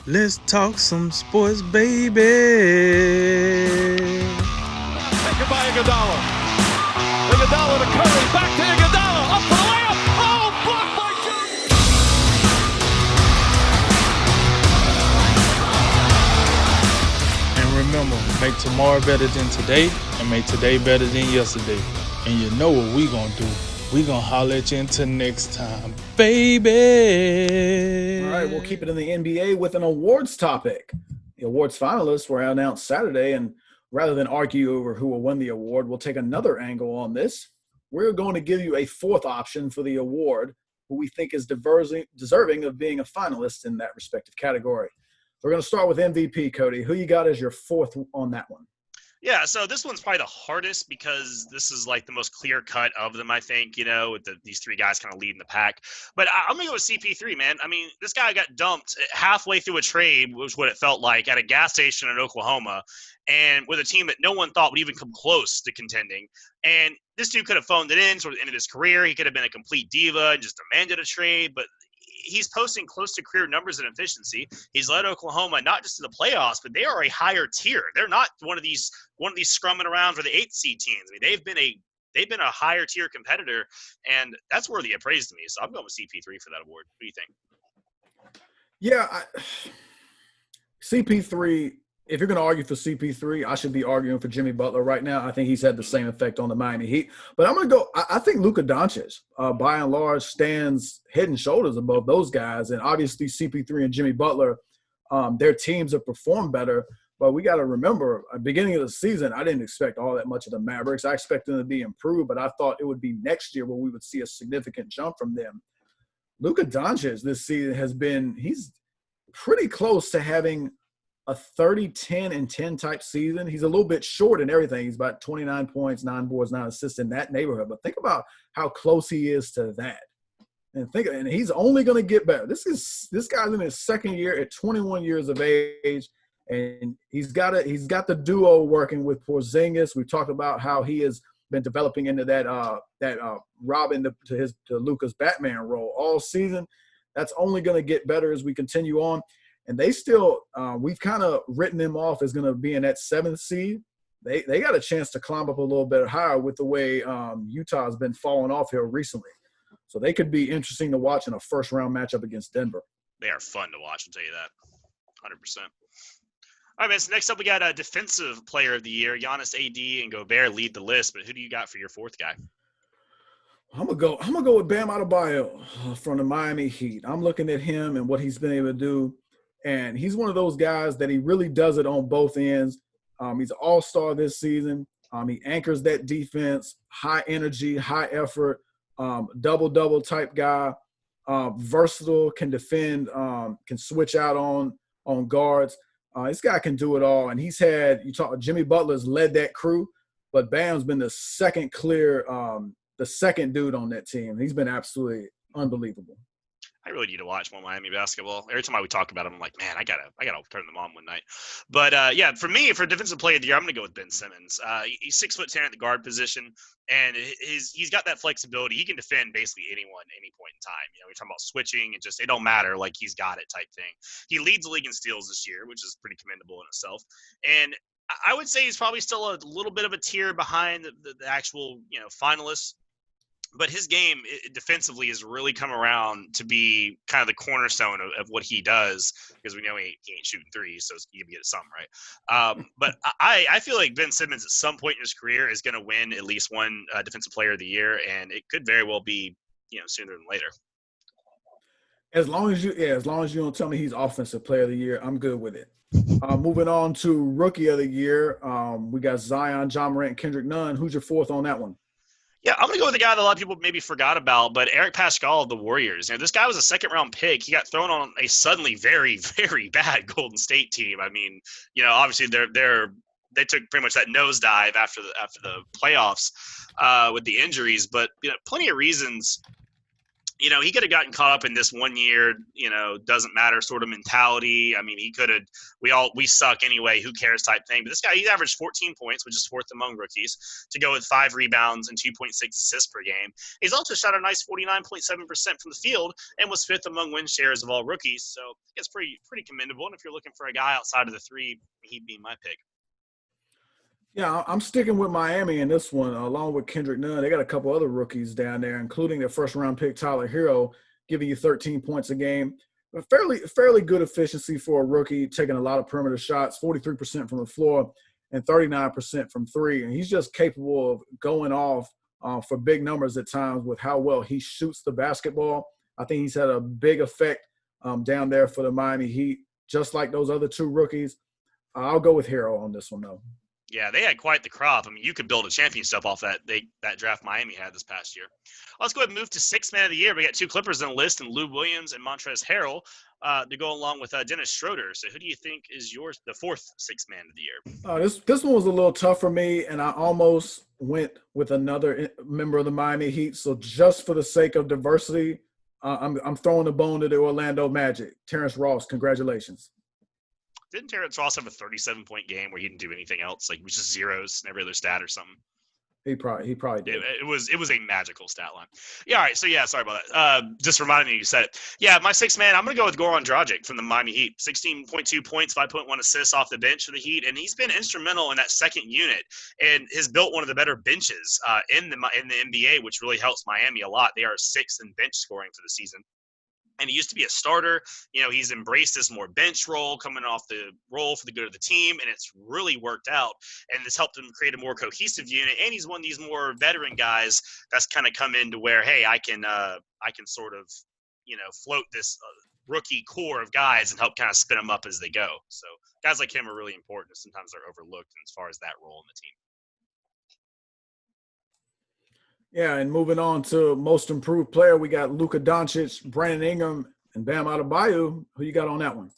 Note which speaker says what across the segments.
Speaker 1: Let's talk some sports, baby.
Speaker 2: Taken by Iguodala. Iguodala to Curry. Back to Iguodala. Up for the layup. Oh, blocked by Jones.
Speaker 1: And remember, make tomorrow better than today, and make today better than yesterday. And you know what we gonna do. We gonna holler at you until next time, baby.
Speaker 3: All right, we'll keep it in the NBA with an awards topic. The awards finalists were announced Saturday, and rather than argue over who will win the award, we'll take another angle on this. We're going to give you a fourth option for the award, who we think is deserving of being a finalist in that respective category. We're going to start with MVP, Cody. Who you got as your fourth on that one?
Speaker 4: Yeah, so this one's probably the hardest because this is like the most clear cut of them, I think, with these three guys kind of leading the pack. But I'm going to go with CP3, man. I mean, this guy got dumped halfway through a trade, was what it felt like, at a gas station in Oklahoma, and with a team that no one thought would even come close to contending. And this dude could have phoned it in sort of ended his career. He could have been a complete diva and just demanded a trade, but he's posting close to career numbers in efficiency. He's led Oklahoma not just to the playoffs, but they are a higher tier. They're not one of these scrumming around for the 8th seed teams. I mean, they've been a higher tier competitor, and that's worthy of praise to me. So I'm going with CP3 for that award. What do you think?
Speaker 3: Yeah, CP3. If you're going to argue for CP3, I should be arguing for Jimmy Butler right now. I think he's had the same effect on the Miami Heat. But I'm going to go – I think Luka Doncic, by and large, stands head and shoulders above those guys. And obviously CP3 and Jimmy Butler, their teams have performed better. But we got to remember, at the beginning of the season, I didn't expect all that much of the Mavericks. I expected them to be improved, but I thought it would be next year where we would see a significant jump from them. Luka Doncic this season has been – he's pretty close to having – a 30-10-10 type season. He's a little bit short in everything. He's about 29 points, 9 boards, 9 assists in that neighborhood. But think about how close he is to that. And he's only going to get better. This guy's in his second year at 21 years of age, and he's got the duo working with Porzingis. We talked about how he has been developing into that Robin to Luka's Batman role all season. That's only going to get better as we continue on. And they still, we've kind of written them off as going to be in that 7th seed. They got a chance to climb up a little bit higher with the way Utah has been falling off here recently. So they could be interesting to watch in a first-round matchup against Denver.
Speaker 4: They are fun to watch, I'll tell you that, 100%. All right, man, so next up we got a defensive player of the year. Giannis, AD, and Gobert lead the list, but who do you got for your fourth guy?
Speaker 3: I'm gonna go with Bam Adebayo from the Miami Heat. I'm looking at him and what he's been able to do. And he's one of those guys that he really does it on both ends. He's an all-star this season. He anchors that defense, high energy, high effort, double-double type guy, versatile, can defend, can switch out on guards. This guy can do it all. And Jimmy Butler's led that crew, but Bam's been the second dude on that team. He's been absolutely unbelievable.
Speaker 4: I really need to watch more Miami basketball. Every time we talk about him, I'm like, man, I gotta turn them on one night. But yeah, for me, for defensive player of the year, I'm gonna go with Ben Simmons. He's 6'10" at the guard position, and he's got that flexibility. He can defend basically anyone at any point in time. We're talking about switching and just it don't matter, like he's got it type thing. He leads the league in steals this year, which is pretty commendable in itself. And I would say he's probably still a little bit of a tier behind the actual finalists. But his game defensively has really come around to be kind of the cornerstone of what he does, because we know he ain't shooting threes, so you can get some, right? But I feel like Ben Simmons at some point in his career is going to win at least one defensive player of the year, and it could very well be sooner than later.
Speaker 3: As long as you don't tell me he's offensive player of the year, I'm good with it. Moving on to rookie of the year, we got Zion, John Morant, and Kendrick Nunn. Who's your fourth on that one?
Speaker 4: Yeah, I'm going to go with a guy that a lot of people maybe forgot about, but Eric Paschall of the Warriors. This guy was a second-round pick. He got thrown on a suddenly very, very bad Golden State team. I mean, obviously they took pretty much that nosedive after the playoffs with the injuries, but plenty of reasons you know, he could have gotten caught up in this 1 year, you know, doesn't matter sort of mentality. I mean, he could have, we suck anyway, who cares type thing. But this guy, he averaged 14 points, which is fourth among rookies, to go with 5 rebounds and 2.6 assists per game. He's also shot a nice 49.7% from the field and was fifth among win shares of all rookies. So it's pretty commendable. And if you're looking for a guy outside of the three, he'd be my pick.
Speaker 3: Yeah, I'm sticking with Miami in this one, along with Kendrick Nunn. They got a couple other rookies down there, including their first-round pick, Tyler Hero, giving you 13 points a game. A fairly good efficiency for a rookie, taking a lot of perimeter shots, 43% from the floor and 39% from three. And he's just capable of going off for big numbers at times with how well he shoots the basketball. I think he's had a big effect down there for the Miami Heat, just like those other two rookies. I'll go with Hero on this one, though.
Speaker 4: Yeah, they had quite the crop. I mean, you could build a championship off that draft Miami had this past year. Let's go ahead and move to sixth man of the year. We got two Clippers on the list, and Lou Williams and Montrezl Harrell to go along with Dennis Schroeder. So who do you think is the fourth sixth man of the year?
Speaker 3: This one was a little tough for me, and I almost went with another member of the Miami Heat. So just for the sake of diversity, I'm throwing the bone to the Orlando Magic. Terrence Ross, congratulations.
Speaker 4: Didn't Terrence Ross have a 37-point game where he didn't do anything else, like it was just zeros in every other stat or something?
Speaker 3: He probably did.
Speaker 4: It was a magical stat line. Yeah, all right. So yeah, sorry about that. Just reminded me you said it. Yeah, my sixth man, I'm gonna go with Goran Dragic from the Miami Heat. 16.2 points, 5.1 assists off the bench for the Heat, and he's been instrumental in that second unit and has built one of the better benches in the NBA, which really helps Miami a lot. They are sixth in bench scoring for the season. And he used to be a starter. You know, he's embraced this more bench role, coming off the role for the good of the team, and it's really worked out. And it's helped him create a more cohesive unit. And he's one of these more veteran guys that's kind of come into where, hey, I can sort of, you know, float this rookie core of guys and help kind of spin them up as they go. So guys like him are really important. Sometimes they're overlooked as far as that role in the team.
Speaker 3: Yeah, and moving on to most improved player, we got Luka Doncic, Brandon Ingram, and Bam Adebayo. Who you got on that one?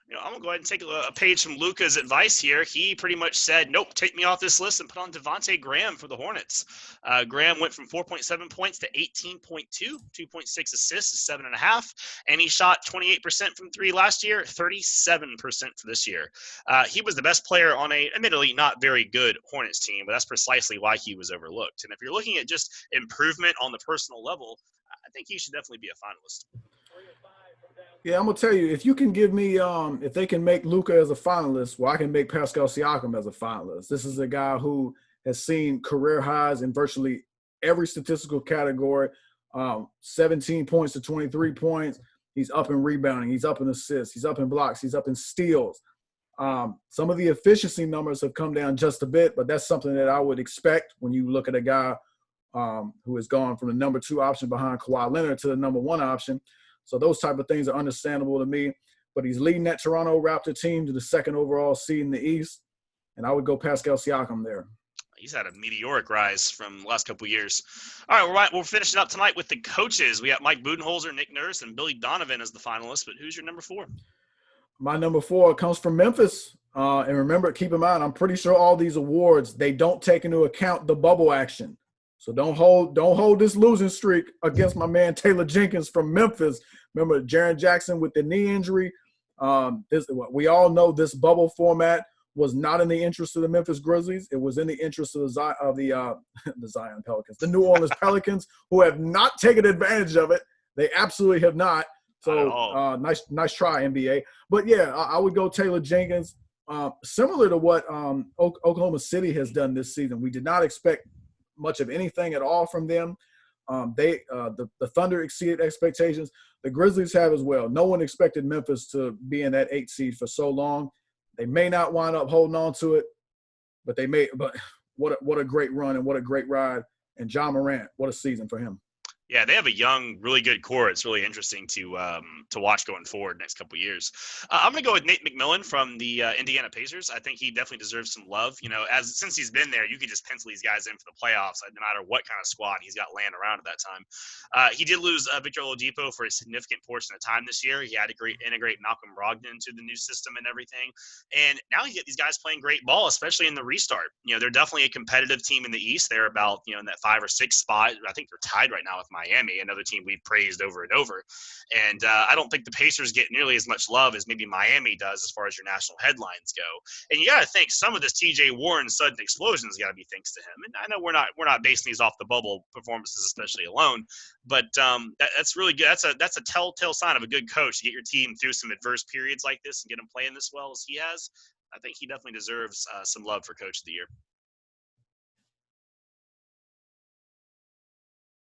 Speaker 4: You know, I'm going to go ahead and take a page from Luka's advice here. He pretty much said, nope, take me off this list and put on Devontae Graham for the Hornets. Graham went from 4.7 points to 18.2, 2.6 assists, 7.5, and he shot 28% from three last year, 37% for this year. He was the best player on a, admittedly, not very good Hornets team, but that's precisely why he was overlooked. And if you're looking at just improvement on the personal level, I think he should definitely be a finalist.
Speaker 3: Yeah, I'm gonna tell you, if you can give me, if they can make Luka as a finalist, well, I can make Pascal Siakam as a finalist. This is a guy who has seen career highs in virtually every statistical category. 17 points to 23 points. He's up in rebounding. He's up in assists. He's up in blocks. He's up in steals. Some of the efficiency numbers have come down just a bit, but that's something that I would expect when you look at a guy who has gone from the number 2 option behind Kawhi Leonard to the number 1 option. So those type of things are understandable to me. But he's leading that Toronto Raptor team to the 2nd overall seed in the East, and I would go Pascal Siakam there.
Speaker 4: He's had a meteoric rise from the last couple of years. All right, we're finishing up tonight with the coaches. We got Mike Budenholzer, Nick Nurse, and Billy Donovan as the finalists. But who's your number 4?
Speaker 3: My number 4 comes from Memphis. And remember, keep in mind, I'm pretty sure all these awards, they don't take into account the bubble action. So don't hold this losing streak against my man Taylor Jenkins from Memphis. Remember Jaren Jackson with the knee injury. We all know this bubble format was not in the interest of the Memphis Grizzlies. It was in the interest of the Zion Pelicans, the New Orleans Pelicans, who have not taken advantage of it. They absolutely have not. So nice try, NBA. But yeah, I would go Taylor Jenkins. Similar to what Oklahoma City has done this season. We did not expect much of anything at all from them. The Thunder exceeded expectations. The Grizzlies have as well. No one expected Memphis to be in that 8th seed for so long. They may not wind up holding on to it, but they may. But what a great run and what a great ride. And John Morant, what a season for him.
Speaker 4: Yeah, they have a young, really good core. It's really interesting to watch going forward next couple of years. I'm going to go with Nate McMillan from the Indiana Pacers. I think he definitely deserves some love. You know, since he's been there, you could just pencil these guys in for the playoffs, no matter what kind of squad he's got laying around at that time. He did lose Victor Oladipo for a significant portion of time this year. He had to integrate Malcolm Brogdon into the new system and everything. And now you get these guys playing great ball, especially in the restart. You know, they're definitely a competitive team in the East. They're about, in that 5 or 6 spot. I think they're tied right now with Miami. Miami, another team we praised over and over. And I don't think the Pacers get nearly as much love as maybe Miami does as far as your national headlines go. And you got to think some of this T.J. Warren sudden explosion has got to be thanks to him. And I know we're not basing these off the bubble performances, especially alone, but that's really good. That's a telltale sign of a good coach to get your team through some adverse periods like this and get them playing this well as he has. I think he definitely deserves some love for Coach of the Year.